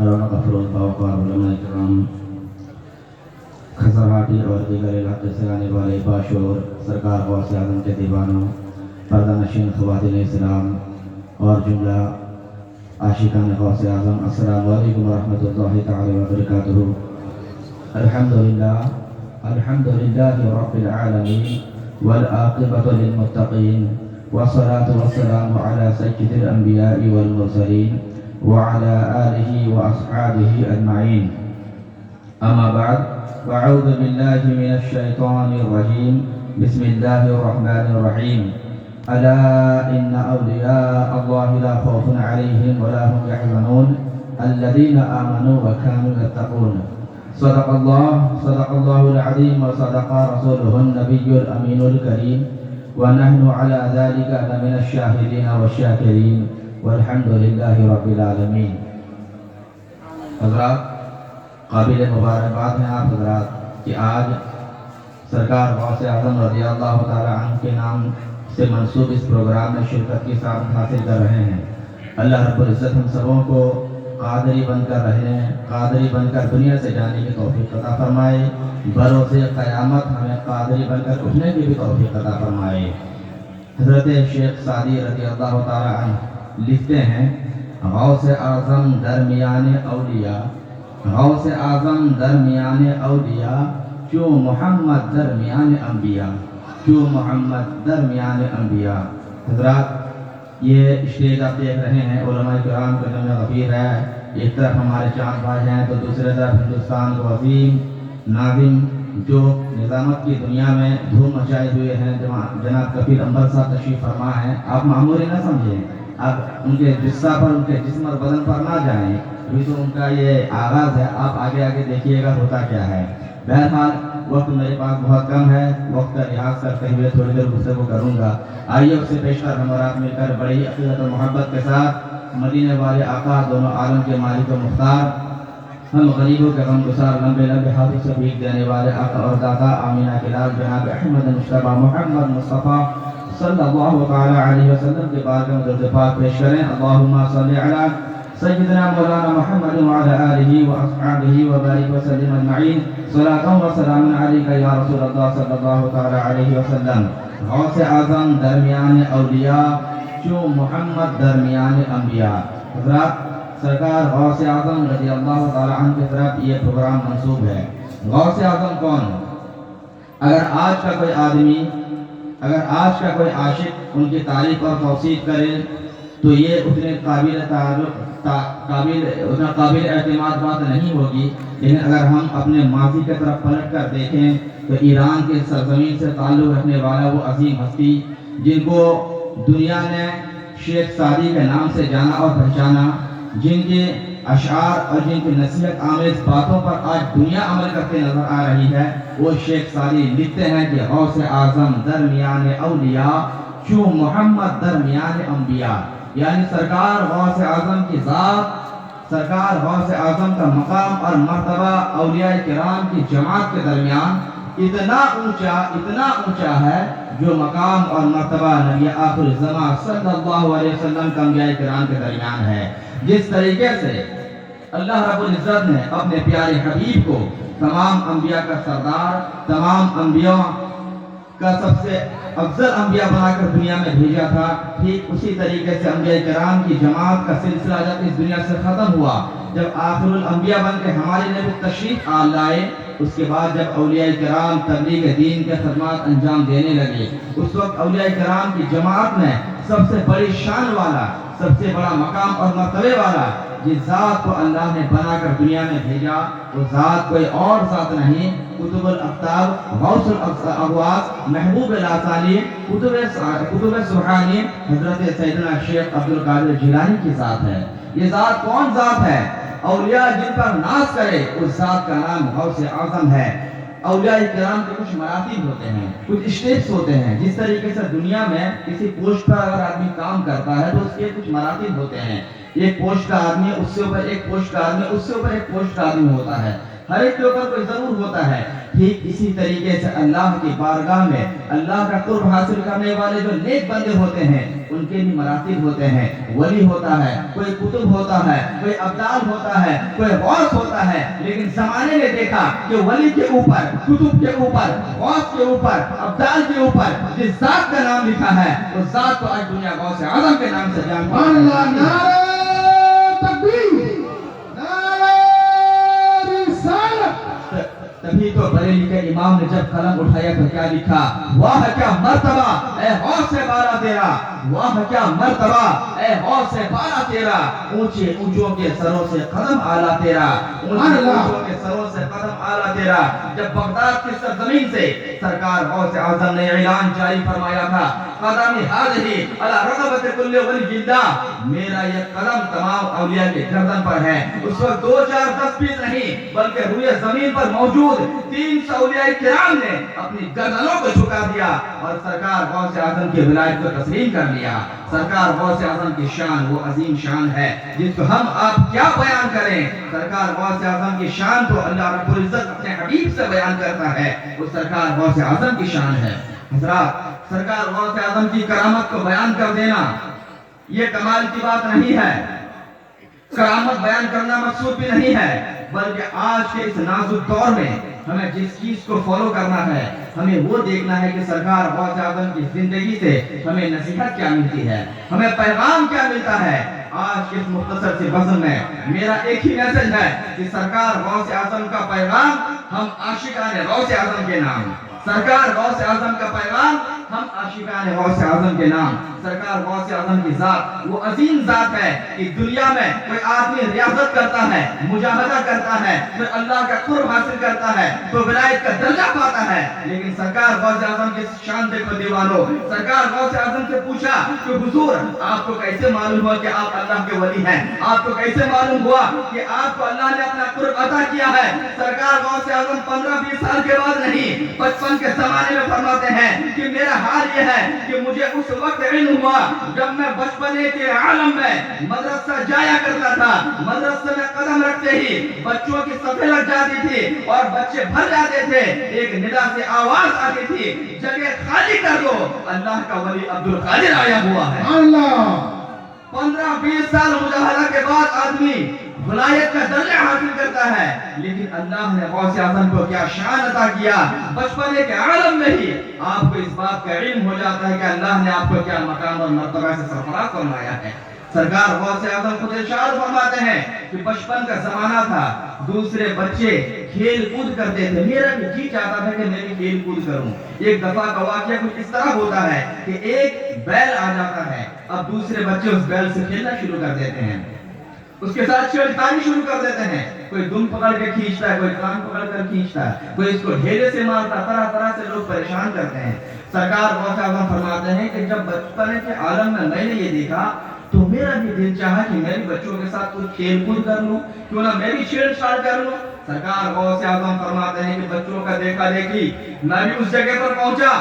علامہ غفور الفاوقار علماء کرام خزرہاٹی اور دیگر علاقے سے آنے والے باشعور سرکار غوث اعظم کے دیوانوں، پردہ نشین خواتین اسلام اور جملہ عاشقان غوث اعظم، السلام علیکم ورحمۃ اللہ تعالی وبرکاتہ۔ الحمدللہ رب العالمین والعاقبۃ للمتقین والصلاة والسلام علی سید الانبیاء والمرسلین وعلى آلہ واصحابہ اجمعین، اما بعد فاعوذ باللہ من الشیطان الرجیم، بسم اللہ الرحمن الرحیم، الا ان اولیاء اللہ لا خوف علیہم ولا هم يحزنون الذین آمنوا وكانوا يتقون۔ صدق اللہ العظیم وصدق رسولہ النبی الامین الکریم، ونحن على ذلك لمن الشاہدین والشاکرین والحمد للہ رب العالمین۔ حضرات، قابل مبارکباد ہیں آپ حضرات کہ آج سرکار غوث اعظم رضی اللہ تعالی عنہ کے نام سے منسوب اس پروگرام میں شرکت کی سعادت حاصل کر رہے ہیں۔ اللہ رب العزت ہم سبوں کو قادری بن کر رہنے، قادری بن کر دنیا سے جانے کی توفیق عطا فرمائے، بروز قیامت ہمیں قادری بن کر اٹھنے کی بھی توفیق عطا فرمائے۔ حضرت شیخ سعدی رضی اللہ تعالی عنہ لکھتے ہیں، غوث اعظم درمیان اولیاء، غوث اعظم درمیان اولیاء، جو محمد درمیان انبیاء، جو محمد درمیان انبیاء۔ حضرات، یہ اسٹیج آپ دیکھ رہے ہیں، علماء کرام کا جمع غفیر ہے، ایک طرف ہمارے چاند بھائی ہیں تو دوسرے طرف ہندوستان کو عظیم ناظم جو نظامت کی دنیا میں دھوم مچائے ہوئے ہیں، جناب کفیل انبر صاحب تشریف فرما ہیں۔ آپ معمولی نہ سمجھیں، اب ان کے جسہ پر، ان کے جسم اور بدن پر نہ جائیں، ابھی تو ان کا یہ آغاز ہے، آپ آگے آگے دیکھیے گا ہوتا کیا ہے۔ بہرحال وقت میرے پاس بہت کم ہے، وقت کا لحاظ کرتے ہوئے تھوڑی دیر گفتگو کروں گا۔ آئیے اس سے پیش کر ہم اور آپ مل کر بڑی عقیدت و محبت کے ساتھ مدینے والے آقا، دونوں عالم کے مالک و مختار، ہم غریبوں کے غم گسار، لمبے لمبے ہاتھوں سے بھیک دینے والے آقا اور دادا آمینہ کے لال جناب احمد مصطفیٰ محمد مصطفیٰ صلی اللہ تعالی علیہ وسلم کے بارگاہ میں درود پاک پیش کریں۔ اللہم صلی علی سیدنا مولانا محمد وعلی آلہ واصحابہ وبارک وسلم اجمعین، صلاۃ و سلام علیک یا رسول اللہ صلی اللہ تعالی علیہ وسلم۔ غوث اعظم درمیان اولیاء، جو محمد درمیان انبیاء۔ حضرات، سرکار غوث اعظم رضی اللہ تعالی عنہ کی طرف یہ پروگرام منسوب ہے۔ غوث اعظم کون؟ اگر آج کا کوئی آدمی، اگر آج کا کوئی عاشق ان کی تعریف اور توصیف کرے تو یہ اتنے قابل اعتماد بات نہیں ہوگی، لیکن اگر ہم اپنے ماضی کی طرف پلٹ کر دیکھیں تو ایران کے سرزمین سے تعلق رکھنے والا وہ عظیم ہستی جن کو دنیا نے شیخ سعدی کے نام سے جانا اور پہچانا، جن کے اشعار اور جن کی نصیحت آمیز باتوں پر آج دنیا عمل کرتے نظر آ رہی ہے، وہ شیخ سعدی لکھتے ہیں کہ غوث اعظم درمیان اولیاء، جو محمد درمیان انبیاء، یعنی سرکار غوث اعظم کی ذات، سرکار غوث اعظم کا مقام اور مرتبہ اولیاء کرام کی جماعت کے درمیان اتنا اونچا ہے جو مقام اور مرتبہ نبی آخر الزمان صلی اللہ علیہ وسلم کا انبیاء کرام کے درمیان ہے۔ جس طریقے سے اللہ رب العزت نے اپنے پیارے حبیب کو تمام انبیاء کا سردار، تمام انبیاء کا سب سے افضل انبیاء بنا کر دنیا میں بھیجا تھا، ٹھیک اسی طریقے سے انبیاء کرام کی جماعت کا سلسلہ جب اس دنیا سے ختم ہوا، جب آخر الانبیاء بن کے ہمارے نبی تشریف لائے، اس کے بعد جب اولیاء کرام تبلیغ دین کے خدمات انجام دینے لگے، اس وقت اولیاء کرام کی جماعت میں سب سے بڑی شان والا، سب سے بڑا مقام اور مرتبے والا جس ذات کو اللہ نے بنا کر دنیا میں بھیجا، وہ ذات کوئی اور ذات نہیں، قطب الاقطاب، غوث الاغواث، محبوب الاسالی، قطب سبحانی، حضرت سیدنا شیخ عبد القادر جیلانی کی ذات ہے۔ یہ ذات کون ذات ہے؟ اولیاء جن پر ناز کرے اس ذات کا نام غوث اعظم ہے۔ اولیاء کرام کے کچھ مراتب ہوتے ہیں، کچھ اسٹیپس ہوتے ہیں۔ جس طریقے سے دنیا میں کسی پوسٹ پر اگر آدمی کام کرتا ہے تو اس کے کچھ مراتب ہوتے ہیں، ایک پوسٹ کا آدمی، اس سے اوپر ایک پوسٹ کا آدمی، اس سے اوپر ایک پوسٹ کا آدمی ہوتا ہے۔ ہر ایک کے اوپر کوئی ضرور ہوتا ہے. ٹھیک اسی طریقے سے اللہ کی بارگاہ میں اللہ کا قرب حاصل کرنے والے جو نیک بندے ہوتے ہیں ان کے بھی مراتب ہوتے ہیں. ولی ہوتا ہے, کوئی قطب ہوتا ہے, کوئی ابدال ہوتا ہے, کوئی غوث ہوتا ہے. لیکن زمانے میں دیکھا کہ ولی کے اوپر, قطب کے اوپر, غوث کے اوپر, ابدال کے اوپر جس ذات کا نام لکھا ہے اس ذات کو آج دنیا غوث اعظم کے نام سے جانتی ہے. اللہ نعرہ تکبیر, نعرہ رسالت. تبھی تو بریلی کے امام نے جب قلم اٹھایا تو کیا لکھا؟ واہ کیا مرتبہ اے غوث سے بالا تیرا, واہ کیا مرتبہ اے غوث سے بالا تیرا, اونچے اونچوں کے سروں سے قدم اعلیٰ تیرا, اونچے اونچوں کے سروں سے قدم اعلیٰ تیرا. جب بغداد کی سرزمین سے سرکار غوث اعظم نے اعلان جاری فرمایا تھا, قدمی حاضری علی رغبت کل ولی اللہ, میرا یہ قدم تمام اولیاء کے گردن پر ہے. اس وقت 2 4 10 20 نہیں بلکہ روئے زمین پر موجود 300 اولیاء کرام نے اپنی گردنوں کو جھکا دیا اور سرکار غوث اعظم کی ولایت کو تسلیم کر لیا. سرکار غوث اعظم کی شان وہ عظیم شان ہے جس کو ہم آپ کیا بیان کریں. سرکار غوث اعظم کی شان تو اللہ رب العزت اپنے حبیب سے بیان کرتا ہے, وہ سرکار غوث اعظم کی شان ہے. حضرات, سرکار غوث اعظم کی کرامت کو بیان کر دینا یہ کمال کی بات نہیں ہے, کرامت بیان کرنا مقصود بھی نہیں ہے, بلکہ آج کے اس نازک دور میں ہمیں جس چیز کو فالو کرنا ہے ہمیں وہ دیکھنا ہے کہ سرکار غوث اعظم کی زندگی سے ہمیں نصیحت کیا ملتی ہے, ہمیں پیغام کیا ملتا ہے. آج کے اس مختصر سے وزن میں میرا ایک ہی میسج ہے کہ سرکار غوث اعظم کا پیغام ہم عاشقان غوث اعظم کے نام, سرکار غوث اعظم کا پیغام ہم عاشقان غوث اعظم کے نام. سرکار غوث اعظم کی ذات وہ عظیم ذات ہے کہ دنیا میں کوئی آدمی ریاضت کرتا ہے, مجاہدہ کرتا ہے, پھر اللہ کا قرب حاصل کرتا ہے تو ولایت کا درجہ پاتا ہے. لیکن سرکار غوث اعظم کی شان دیکھو دیوانو. سرکار غوث اعظم سے پوچھا کہ حضور آپ کو کیسے معلوم ہوا کہ آپ اللہ کے ولی ہیں, آپ کو کیسے معلوم ہوا کہ آپ کو اللہ نے اپنا قرب عطا کیا ہے. سرکار غوث اعظم 15-20 سال کے بعد نہیں, 55 کے زمانے میں فرماتے ہیں کہ میرا حال یہ ہے کہ مجھے اس وقت علم ہوا جب میں بچپنے کے عالم میں مدرسہ جایا کرتا تھا. مدرسے میں قدم رکھتے ہی بچوں کی صفیں لگ جاتی تھی اور بچے بھر جاتے تھے. ایک ندا سے آواز آتی تھی, جگہ خالی کر دو, اللہ کا ولی عبد القادر آیا ہوا ہے. اللہ 15-20 سال مجاہدہ کے بعد آدمی ولایت کا درجہ حاصل کرتا ہے. لیکن اللہ نے غوث اعظم کو کیا شان عطا کیا, بچپنے کے عالم میں ہی آپ کو اس بات کا علم ہو جاتا ہے کہ اللہ نے آپ کو کیا مقام اور مرتبہ سے سرفراز فرمایا ہے. سرکار غوث اعظم خود ارشاد فرماتے ہیں کہ بچپن کا زمانہ تھا, دوسرے بچے کھیل کود کرتے تھے, میرا بھی جی چاہتا تھا کہ میں بھی کھیل کود کروں. ایک دفعہ کا واقعہ کچھ اس طرح ہوتا ہے کہ ایک بیل آ جاتا ہے, اب دوسرے بچے اس بیل سے کھیلنا شروع کر دیتے ہیں, اس کے ساتھ چھیڑخانی شروع کر دیتے ہیں. کوئی دم پکڑ کے کھینچتا ہے, کوئی کان پکڑ کر کھینچتا ہے, کوئی اس کو ڈھیلے سے مارتا, طرح طرح سے لوگ پریشان کرتے ہیں. سرکار غوث اعظم فرماتے ہیں کہ جب بچپن کے عالم میں میں نے یہ دیکھا تو میرا بھی دل چاہا کہ میں بھی بچوں کے ساتھ کچھ کھیل کود کر لوں, کیوں نہ میں بھی چھیڑ چھاڑ کر لوں. سرکار غوث اعظم فرماتے ہیں کہ بچوں کا دیکھا دیکھی میں بھی اس جگہ پر پہنچا.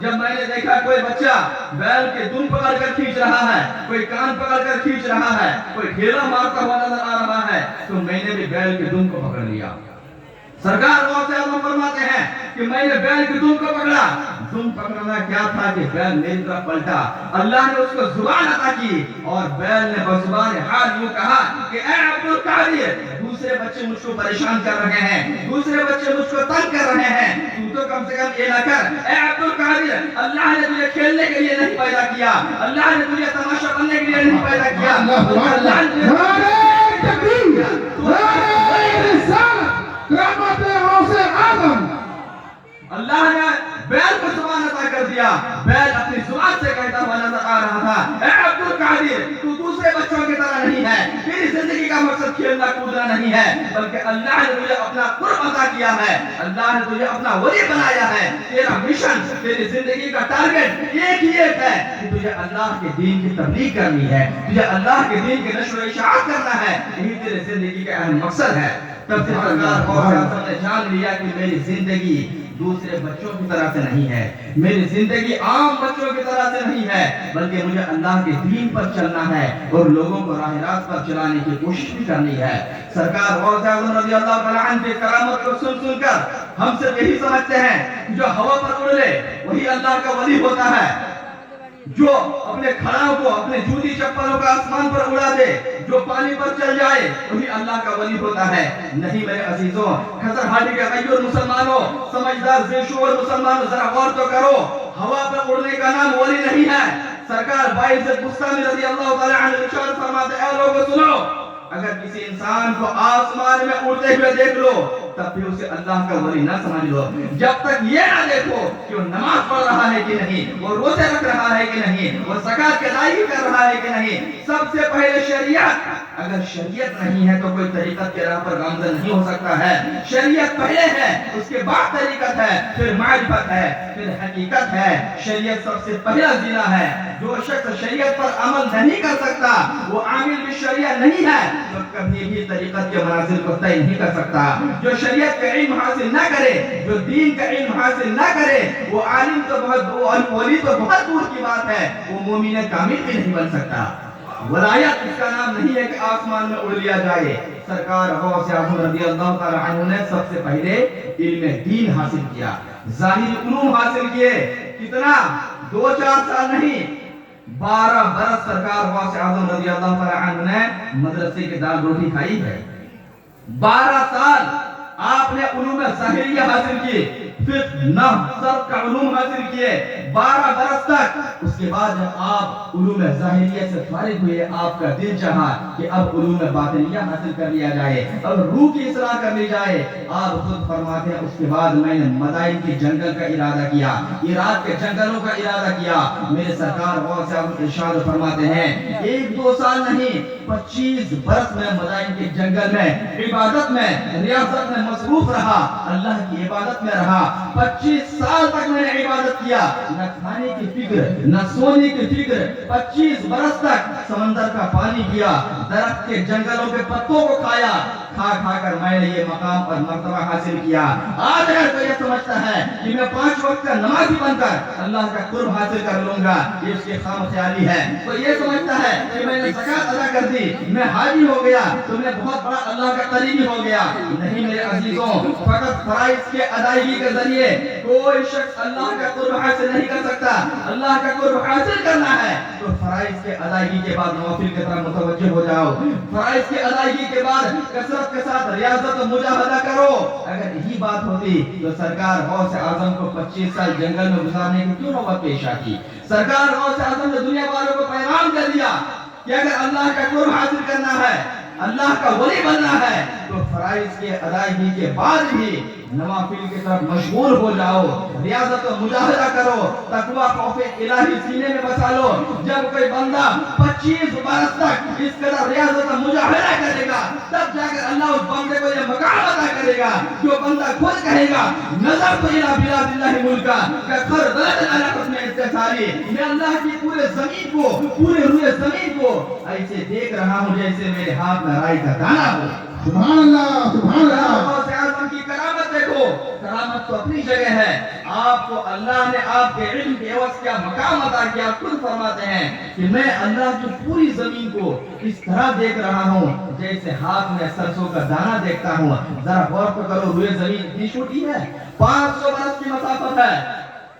جب میں نے دیکھا کوئی بچہ بیل کے دم پکڑ کر کھینچ رہا ہے, کوئی کان پکڑ کر کھینچ رہا ہے, کوئی ڈھیلا مارتا ہوا نظر آ رہا ہے, تو میں نے بھی بیل کے دم کو پکڑ لیا. سرکار غوث اعظم فرماتے ہیں کہ میں نے بیل کے دم کو پکڑا. دم پکڑنا کیا تھا کہ بیل میری طرف پلٹا, اللہ نے اس کو زبان عطا کی اور بیل نے بزبان حال یوں کہا کہ اے عبد القادر, دوسرے بچے مجھ کو پریشان کر رہے ہیں, دوسرے بچے مجھ کو تنگ کر رہے ہیں, تو کم سے کم یہ نہ کر. اے عبد القادر, اللہ نے تجھے کھیلنے کے لیے نہیں پیدا کیا, اللہ نے تجھے تماشا کرنے کے لیے نہیں پیدا کیا. نعرہ تکبیر, نعرہ رسالت, کرامت غوث اعظم. اللہ نے بیل کو زبان عطا کر دیا. بیل اپنی زبان سے کہتا ہوا نظر آ رہا تھا, اے عبد القادر, تو دوسرے بچوں کی طرح نہیں ہے, تیری زندگی کا مقصد کھیلنا کودنا نہیں ہے, بلکہ اللہ نے تجھے اپنا قرب عطا کیا ہے, اللہ نے تجھے اپنا ولی بنایا ہے. تیرا مشن, تیری زندگی کا ٹارگٹ ایک ہی ایک ہے کہ تجھے اللہ کے دین کی تبلیغ کرنی ہے, تجھے اللہ کے دین کی نشر و اشاعت کرنا ہے. یہی تیرے زندگی کا اہم مقصد ہے. تب سے سرکار غوث اعظم نے جان لیا کہ میری زندگی دوسرے بچوں کی طرح سے نہیں ہے, میری زندگی عام بچوں کی طرح سے نہیں ہے, بلکہ مجھے اللہ کے دین پر چلنا ہے اور لوگوں کو راہ راست پر چلانے کی کوشش بھی کرنی ہے. سرکار غوث اعظم رضی اللہ تعالیٰ عنہ کی کرامت کو سن کر ہم صرف یہی سمجھتے ہیں کہ جو ہوا پر اڑ لے وہی اللہ کا ولی ہوتا ہے، جو اپنے کھڑاؤں کو اپنے جوتی چپلوں کا آسمان پر اڑا دے، جو پانی پر چل جائے وہی اللہ کا ولی ہوتا ہے۔ نہیں میرے عزیزوں، کھسر ہاٹی کے غیور مسلمانوں، سمجھدار ذی شعور مسلمانوں، ذرا غور تو کرو، ہوا پر اڑنے کا نام ولی نہیں ہے۔ سرکار باعزت بستانی رضی اللہ تعالیٰ عنہ ارشاد فرماتے ہیں، اے لوگوں سنو، اگر کسی انسان کو آسمان میں اڑتے ہوئے دیکھ لو تب بھی اسے اللہ کا ولی نہ سمجھ لو، جب تک یہ نہ دیکھو کہ وہ نماز پڑھ رہا ہے کہ نہیں، وہ روزے رکھ رہا ہے کہ نہیں، وہ زکات کی ادائیگی کر رہا ہے کہ نہیں۔ سب سے پہلے شریعت، اگر شریعت نہیں ہے تو کوئی طریقت کے راہ پر گامزن نہیں ہو سکتا ہے۔ شریعت پہلے ہے، اس کے بعد طریقت ہے، پھر معرفت ہے، پھر حقیقت ہے۔ شریعت سب سے پہلا ذریعہ ہے۔ جو شخص شریعت پر عمل نہیں کر سکتا وہ عامل بالشریعہ نہیں ہے، جو کبھی بھی طریقت کے منازل کو طے نہیں کر سکتا۔ جو شریعت کا علم حاصل نہ کرے، جو دین کا علم حاصل نہ کرے، وہ عالم تو بہت، ولی تو بہت دور کی بات ہے، وہ مومن کامل بھی نہیں بن سکتا۔ ولایت اس کا نام نہیں ہے کہ آسمان میں اڑ لیا جائے۔ سرکار غوث اعظم رضی اللہ تعالی عنہ نے سب سے پہلے علم دین حاصل کیا، ظاہری علوم حاصل کیے۔ کتنا؟ 2-4 سال نہیں، 12 برس سرکار غوث اعظم رضی اللہ تعالی عنہ نے مدرسے کی دال روٹی کھائی ہے۔ 12 سال آپ نے علوم ظاہریہ حاصل کی، فقہ، نحو، صرف کا علوم حاصل کیے 12 برس تک۔ اس کے بعد جب آپ علوم ظاہریہ سے فارغ ہوئے، آپ کا دل چاہا کہ اب علوم باطنیہ حاصل کر لیا جائے، اب روح کی اصلاح کر لی جائے۔ آپ خود فرماتے ہیں، اس کے بعد میں نے مدائن کے جنگل کا ارادہ کیا، عراق کے جنگلوں کا ارادہ کیا۔ میرے سرکار غوث اعظم ارشاد فرماتے ہیں، 1-2 سال نہیں، 25 برس میں مدائن کے جنگل میں عبادت میں، ریاضت میں مصروف رہا، اللہ کی عبادت میں رہا۔ 25 سال تک میں نے عبادت کیا، نہ کھانے کی فکر، نہ سونے کی فکر۔ 25 برس تک سمندر کا پانی پیا، درخت کے جنگلوں کے پتوں کو کھایا، کھا کر میں نے یہ مقام اور مرتبہ حاصل کیا۔ آج اگر کوئی یہ سمجھتا ہے کہ میں 5 وقت کا نمازی بن کر اللہ کا قرب حاصل کر لوں گا، یہ اس کی خام خیالی ہے۔ تو یہ سمجھتا ہے کہ میں نے زکات ادا کر دی، میں حاجی ہو گیا تو میں بہت بڑا اللہ کا قریبی ہو گیا۔ نہیں میرے عزیزوں، فقط فرائض کے ادائیگی کے ذریعے کوئی شخص اللہ کا قرب حاصل نہیں کر سکتا۔ اللہ کا قرب حاصل کرنا ہے تو فرائض کے ادائیگی کے بعد نوافل کی طرف متوجہ ہو جاؤ۔ فرائض کی ادائیگی کے بعد کثرت کے ساتھ ریاضت و مجاہدہ کرو۔ اگر یہی بات ہوتی تو سرکار غوث اعظم کو 25 سال جنگل میں گزارنے کی کیوں نوبت پیش آتی؟ سرکار غوث اعظم نے دنیا والوں کو پیغام دے دیا کہ اگر اللہ کا قرب حاصل کرنا ہے، اللہ کا ولی بننا ہے تو فرائض کے ادائیگی کے بعد بھی نوافل کے ساتھ مشغول ہو جاؤ، ریاضت و مجاہدہ کرو، تقویٰ خوف الہی سینے میں بسا لو۔ جب کوئی بندہ 25 برس تک اس قدر ریاضت و مجاہدہ کرے گا تب جا کر اللہ اس بندے کو یہ مقام عطا کرے گا۔ جو بندہ خود کہے گا نظر تو الہ بلاد اللہ ملکا کہ خردلت علی حسن استثاری، میں اللہ کی پورے زمین کو، پورے روئے زمین کو ایسے دیکھ رہا ہوں جیسے میرے ہاتھ میں رائی کا دانہ ہو۔ سبحان اللہ، سبحان اللہ۔ غوث اعظم کی کرامت دیکھو، کرامت تو اپنی جگہ ہے، آپ کو اللہ نے آپ کے علم کے عوض کیا مقام عطا کیا۔ خود فرماتے ہیں کہ میں اللہ کی پوری زمین کو اس طرح دیکھ رہا ہوں جیسے ہاتھ میں سرسوں کا دانہ دیکھتا ہوں۔ ذرا غور تو کرو، روئے زمین اتنی چھوٹی ہے، 500 برس کی مسافت ہے۔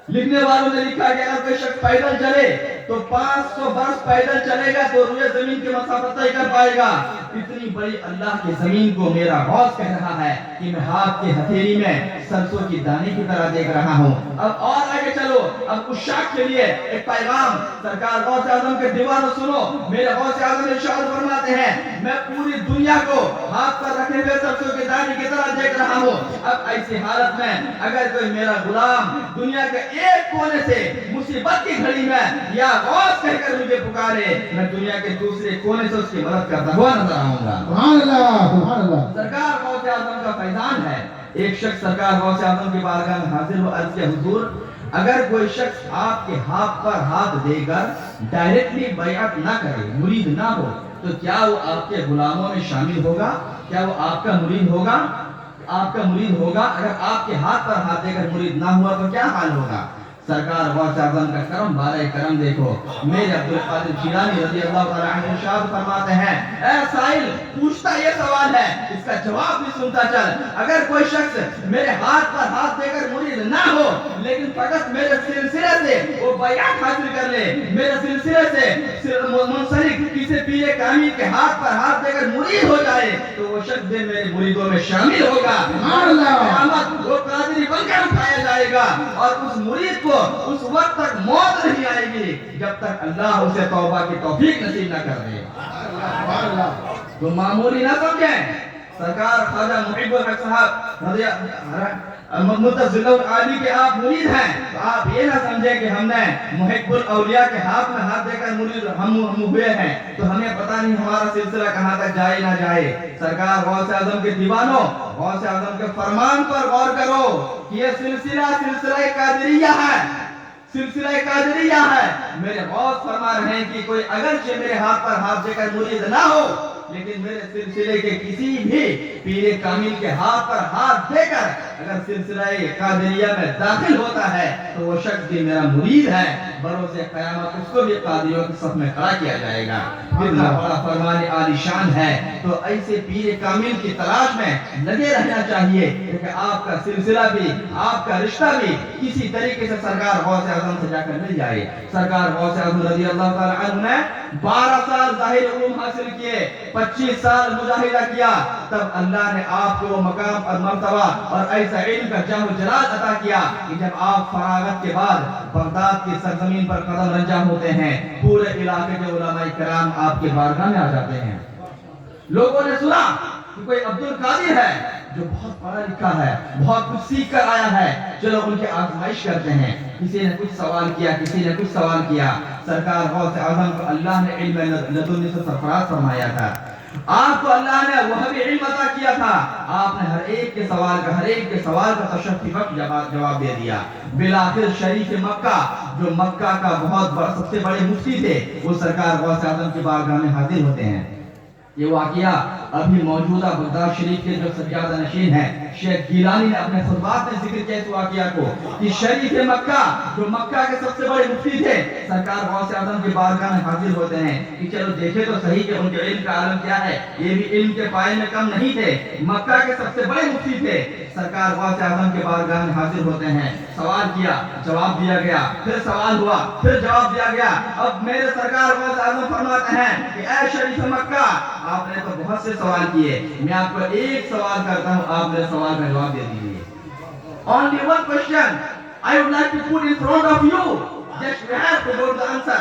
لکھنے والوں نے لکھا کہ اگر کوئی شخص پیدل چلے تو 500 برس پیدل چلے گا تو روئے زمین کی مسافت طے کر پائے گا۔ اتنی بڑی اللہ کی زمین کو میرا غوث کہہ رہا ہے کہ میں ہاتھ کے ہتھیلی میں سرسوں کی دانے کی طرح دیکھ رہا ہوں۔ اب اور آگے چلو، اب عشاق کے لیے ایک پیغام سرکار غوث اعظم کے دیوانوں سنو۔ میرے غوث اعظم ارشاد فرماتے ہیں، میں پوری دنیا کو ہاتھ پر رکھے ہوئے سرسوں کی دانے کی طرح دیکھ رہا ہوں۔ اب ایسی حالت میں اگر کوئی میرا غلام دنیا کے ایک کونے سے مصیبت کی گھڑی میں یا غوث کہہ کر مجھے پکارے، میں دنیا کے دوسرے کونے سے اس کی مدد کرتا ہوا نظر آؤں گا۔ سبحان اللہ، سبحان اللہ۔ سرکار غوث اعظم کا فیضان ہے۔ ایک شخص سرکار غوث اعظم کی بارگاہ میں حاضر ہو، عرض کیا حضور، اگر کوئی شخص آپ کے ہاتھ پر ہاتھ دے کر ڈائریکٹلی بیعت نہ کرے، مرید نہ ہو، تو کیا وہ آپ کے غلاموں میں شامل ہوگا؟ کیا وہ آپ کا مرید ہوگا؟ آپ کا مرید ہوگا؟ اگر آپ کے ہاتھ پر ہاتھ دے کر مرید نہ ہوا تو کیا حال ہوگا؟ سرکار غوث اعظم کا کرم بارے کرم دیکھو. میرے عبدالقادر جیلانی رضی اللہ تعالیٰ عنہ ارشاد فرماتے ہیں اے سائل پوچھتا یہ سوال ہے اس کا جواب بھی سنتا چل. اگر کوئی شخص میرے ہاتھ پر ہاتھ دے کر مرید نہ ہو لیکن فقط میرے سلسلے سے وہ بیعت حاصل کر لے, میرے سلسلے سے منسلک کسی پیر کامل کے ہاتھ پر ہاتھ دے کر مرید ہو جائے تو وہ شخص بھی میرے مریدوں میں شامل ہوگا. قیامت وہ قادری بن کر اٹھایا جائے گا اور اس مرید کو اس وقت تک موت نہیں آئے گی جب تک اللہ اسے توبہ کی توفیق نصیب نہ کر دے. تو معمولی نہ سمجھیں. سرکار خواجہ محب الحق صاحب متضل العالی کے آپ مرید ہیں تو آپ یہ نہ سمجھیں کہ ہم نے محب الاولیاء کے ہاتھ میں ہاتھ دے کر مرید ہم ہوئے ہیں تو ہمیں پتہ نہیں ہمارا سلسلہ کہاں تک جائے نہ جائے. سرکار غوث اعظم کے دیوانوں غوث اعظم کے فرمان پر غور کرو کہ یہ سلسلہ قادریہ ہے, سلسلہ قادریہ ہے. میرے غوث فرما رہے ہیں کہ کوئی اگرچہ میرے ہاتھ پر ہاتھ دے کر مرید نہ ہو لیکن میرے سلسلے کے کسی بھی پیر کامل کے ہاتھ پر ہاتھ دے کر اگر سلسلہ قادریہ میں داخل ہوتا ہے تو وہ شخص بھی میرا مرید ہے. بروز قیامت اس کو بھی قادریوں کے صف میں کھڑا کیا جائے گا. کتنا بڑا فرمان عالی شان ہے. تو ایسے پیر کامل کی تلاش میں لگے رہنا چاہیے کہ آپ کا سلسلہ بھی آپ کا رشتہ بھی کسی طریقے سے سرکار غوث اعظم سے جا کر مل جائے. سرکار غوث اعظم رضی اللہ تعالی عنہ نے 12 سال ظاہر علوم حاصل کیے, 25 سال مجاہدہ کیا, تب اللہ نے آپ کو وہ مقام اور مرتبہ اور ایسا علم کا جم و جلال عطا کیا کہ جب آپ فراغت کے بعد بغداد کی سرزمین پر قدم رنجہ ہوتے ہیں پورے علاقے کے علماء کرام آپ کے بارگاہ میں آ جاتے ہیں. لوگوں نے سنا کہ کوئی عبدالقادر ہے جو بہت پڑھا لکھا ہے, بہت کچھ سیکھ کر آیا ہے, چلو ان کی آزمائش کرتے ہیں. کسی نے کچھ سوال کیا, کسی نے کچھ سوال کیا. سرکار غوث اعظم کو اللہ نے علم لدنی سے سرفراز فرمایا تھا. آپ کو اللہ نے وہ بھی علم عطا کیا تھا. آپ نے ہر ایک کے سوال کا تشفی بخش جواب دے دیا. بالآخر شریف مکہ جو مکہ کا بہت بڑا سب سے بڑے مفتی تھے وہ سرکار غوث اعظم کی بارگاہ میں حاضر ہوتے ہیں. یہ واقعہ ابھی موجودہ بغداد شریف کے جو سجادہ نشین ہیں شیخ گیلانی نے اپنے خطبات میں ذکر کیا اس واقعہ کو کہ شریف مکہ جو مکہ کے سب سے بڑے مفتی تھے سرکار غوث اعظم کی بارگاہ میں حاضر ہوتے ہیں کہ چلو دیکھیں تو صحیح کہ ان کے علم کا عالم کیا ہے. یہ بھی علم کے پائے میں کم نہیں تھے, مکہ کے سب سے بڑے مفتی تھے. سرکار غوث اعظم کے بارگاہ میں حاضر ہوتے ہیں. سوال کیا, جواب دیا گیا, پھر سوال ہوا, پھر جواب دیا گیا. اب میرے سرکار غوث اعظم فرماتے ہیں کہ اے شریف مکہ آپ نے تو بہت سے سوال کیے, میں آپ کو ایک سوال کرتا ہوں, آپ میرے سوال کا جواب دے دیجیے. Only one question I would like to put in front of you. Just you have to go to the answer.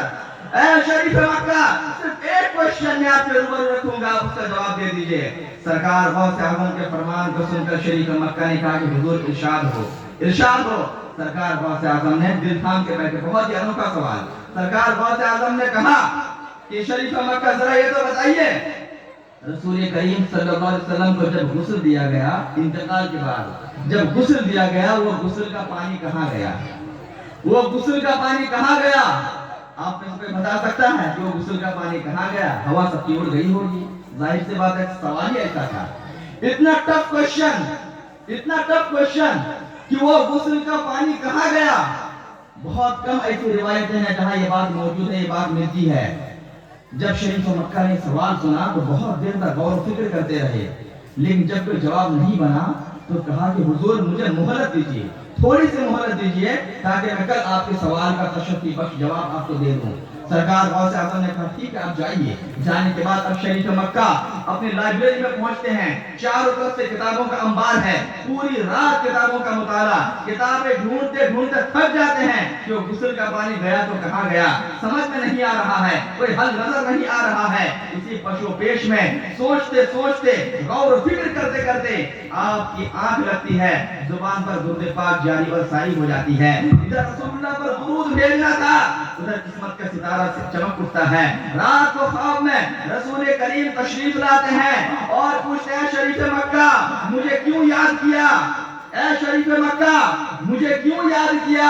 اے شریف مکہ صرف ایک کوشچن میں آپ کے روبرو رکھوں گا, اس کا جواب دے دیجیے. سرکار غوث اعظم کے فرمان کو سن کر شریف مکہ نے کہا کہ حضور ارشاد ہو. سرکار غوث اعظم نے دل تھام کے بیٹھے. بہت ہی انوکھا سوال. سرکار غوث اعظم نے کہا کہ شریف مکہ ذرا یہ تو بتائیے رسول کریم صلی اللہ علیہ وسلم کو جب غسل دیا گیا انتقال کے بعد جب غسل دیا گیا وہ غسل کا پانی کہاں گیا؟ وہ غسل کا پانی کہاں گیا؟ آپ میں سے کوئی بتا سکتا ہے کہ وہ غسل کا پانی کہاں گیا؟ ہوا سب کی اڑ گئی ہوگی. ظاہر سی بات ہے سوال ہی ایسا تھا. اتنا ٹف کوشچن کہ وہ غسل کا پانی کہاں گیا. بہت کم ایسی روایتیں ہیں جہاں یہ بات موجود ہے, یہ بات ملتی ہے. جب شریف مکہ نے سوال سنا تو بہت دیر تک غور و فکر کرتے رہے, لیکن جب کوئی جواب نہیں بنا تو کہا کہ حضور مجھے مہلت دیجیے, تھوڑی سی مہلت دیجیے تاکہ میں کل آپ کے سوال کا تشفی بخش جواب آپ کو دے دوں. سرکار غوث اعظم نے کہا ٹھیک ہے آپ جائیے. جانے کے بعد اب شریف مکہ اپنی لائبریری میں پہنچتے ہیں. چاروں طرف سے کتابوں کا انبار ہے, پوری رات کتابوں کا مطالعہ, کتابیں ڈھونڈتے تھک جاتے ہیں کہ وہ غسل کا پانی گیا تو کہاں گیا, سمجھ میں نہیں آ رہا ہے, کوئی حل نظر نہیں آ رہا ہے. اسی پشو پیش میں سوچتے غور و فکر کرتے آپ کی آنکھ لگتی ہے, زبان پر درود پاک جاری اور ساری ہو جاتی ہے. ادھر رسول اللہ پر درود بھیجنا تھا, ادھر قسمت کا ستارہ سے چمک اٹھتا ہے. رات کو خواب میں رسول کریم تشریف لاتے ہیں اور پوچھتے ہیں شریف مکہ مجھے کیوں یاد کیا؟ اے شریف مکہ مجھے کیوں یاد کیا؟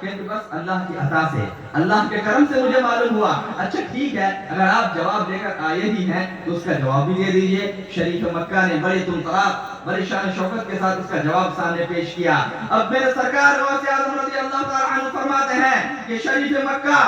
کہ بس اللہ کی عطا سے، اللہ کے کرم سے مجھے معلوم ہوا۔ اچھا ٹھیک ہے، اگر آپ جواب لے کر آئے ہی ہیں تو اس کا جواب بھی دے دیجئے۔ شریف مکہ نے بڑی طمطراق، بڑی شان شوکت کے ساتھ اس کا جواب سامنے پیش کیا۔ اب میرے سرکار غوث اعظم رضی اللہ تعالیٰ عنہ فرماتے ہیں کہ شریف مکہ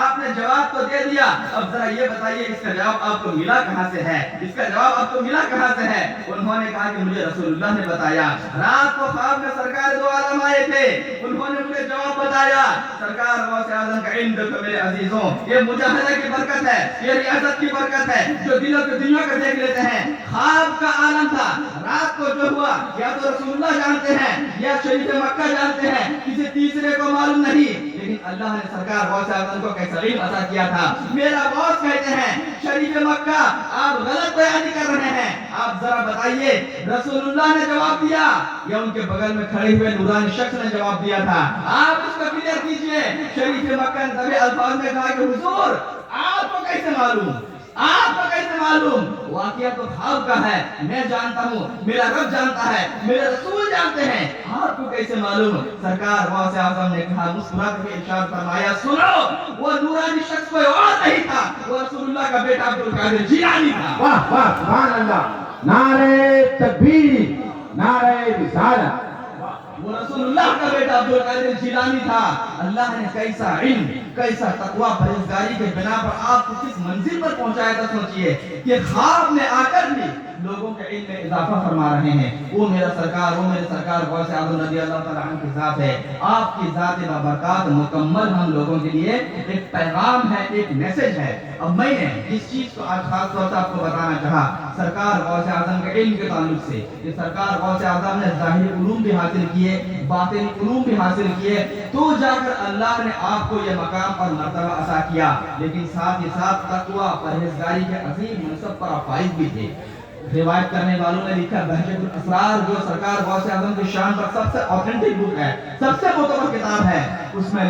آپ نے جواب تو دے دیا، اب ذرا یہ بتائیے اس کا جواب آپ کو ملا کہاں سے ہے، اس کا جواب آپ کو ملا کہاں سے ہے؟ انہوں نے کہا کہ مجھے رسول اللہ نے بتایا، رات کو خواب میں سرکار دو عالم آئے تھے، انہوں نے مجھے جواب بتایا۔ سرکار غوث اعظم کا علم دیکھو میرے عزیزوں، یہ مجاہدہ کی برکت ہے، یہ ریاضت کی برکت ہے، جو دلوں کی دنیا کا دیکھ لیتے ہیں۔ خواب کا عالم تھا، رات کو جو ہوا یا تو رسول اللہ جانتے ہیں یا شریف مکہ جانتے ہیں، کسی تیسرے کو معلوم نہیں، لیکن اللہ نے سرکار غوث اعظم کو کیسا علم عطا کیا تھا۔ میرا باس کہتے ہیں شریف مکہ آپ غلط بیانی کر رہے ہیں، آپ ذرا بتائیے رسول اللہ نے جواب دیا یا ان کے بغل میں کھڑے ہوئے نورانی شخص نے جواب دیا تھا؟ آپ اس کو کلیئر کیجئے۔ شریف مکہ نے دبے الفاظ میں کہا کہ حضور آپ کو کیسے معلوم، آپ کو کیسے معلوم؟ واقعہ تو خواب کا ہے، میں جانتا ہوں، میرا رب جانتا ہے، میرے رسول جانتے ہیں، آپ کو کیسے معلوم؟ سرکار غوث اعظم نے کہا، مسکرا کے ارشاد فرمایا، سنو وہ نورانی شخص کوئی اور نہیں تھا، وہ رسول اللہ کا بیٹا عبدالقادر جیلانی تھا۔ واہ واہ سبحان اللہ، نعرہ تکبیر، نعرہ رسالت۔ وہ رسول اللہ کا بیٹا عبدالقادر جیلانی تھا۔ اللہ نے کیسا علم، کیسا تقوی پرہیزگاری کے بنا پر آپ کو کس منزل پر پہنچایا تھا، سوچئے کہ خواب میں آ کر بھی لوگوں کے علم میں اضافہ فرما رہے ہیں۔ وہ میرے سرکار غوث اعظم رضی اللہ تعالیٰ عنہ کی ذات ہے، آپ کی ذات بابرکات مکمل ہم لوگوں کے لیے ایک پیغام ہے، ایک میسج ہے۔ اب میں نے جس چیز کو آج خاص طور سے آپ کو بتانا چاہا سرکار غوث اعظم کے علم کے تعلق سے، کہ سرکار غوث اعظم نے ظاہری علوم بھی حاصل کیے، باطنی علوم بھی حاصل کیے، تو جا کر اللہ نے آپ کو یہ مقام اور مرتبہ عطا کیا، لیکن ساتھ ہی ساتھ تقوی پرہیزگاری کے عظیم منصب پر آپ فائز بھی تھے۔ روایت کرنے والوں نے لکھا بہجت الاسرار، جو سرکار غوث اعظم کی شان پر سب سے اوتھینٹک بک ہے، سب سے معتبر کتاب ہے، اس میں